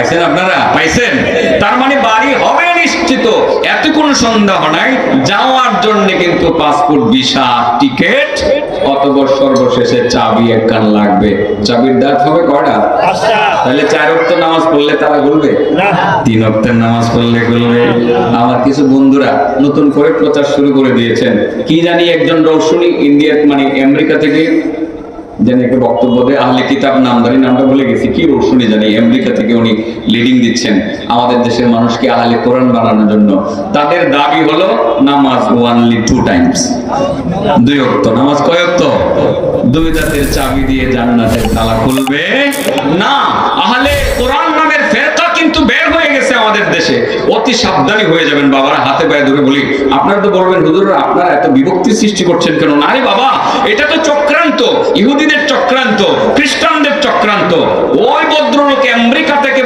পাইছেন আপনারা? পাইছেন? তার মানে বাড়ি হবে নিশ্চিত, এত কোনো সন্দেহ নাই। যাওয়ার জন্য কিন্তু পাসপোর্ট, ভিসা, টিকিট, অতঃপর সর্বশেষে চাবি একখান লাগবে। চাবির দাঁত হবে কয়টা? তাহলে 4 ওয়াক্ত নামাজ পড়লে তারা বলবে, 3 ওয়াক্তের নামাজ পড়লে বলবে। আমার কিছু বন্ধুরা নতুন করে প্রচার শুরু করে দিয়েছেন, কি জানি একজন রৌশনী ইন্ডিয়া মানে আমেরিকা থেকে যেন একটা বক্তব্য দেয়, আহলে কিতাব নামদারি, নামটা ভুলে গেছি, কি রৌশনী জানি, আমেরিকা থেকে উনি লিডিং দিচ্ছেন আমাদের দেশের মানুষকে আহলে কোরআন বানানোর জন্য। তাদের দাবি হলো নামাজ ওয়ানলি 2 টাইমস, 2 ওয়াক্ত নামাজ। কয় ওয়াক্ত? 2 দাঁতের চাবি দিয়ে জান্নাতের তালা খুলবে না। আহলে কোরআন নামের ফেরকা কিন্তু বের হয়ে গেছে আমাদের দেশে। অতি সাবধানী হয়ে যাবেন বাবারা, হাতে পায়ে ধরে বলি। আপনারা তো বলবেন হুজুর আপনারা এত বিভক্তি সৃষ্টি করছেন কেন? না রে বাবা, এটা তো চক্রান্ত, ইহুদিদের চক্রান্ত, খ্রিস্টানদের চক্রান্ত। ওই ভদ্রলোক আমেরিকা থেকে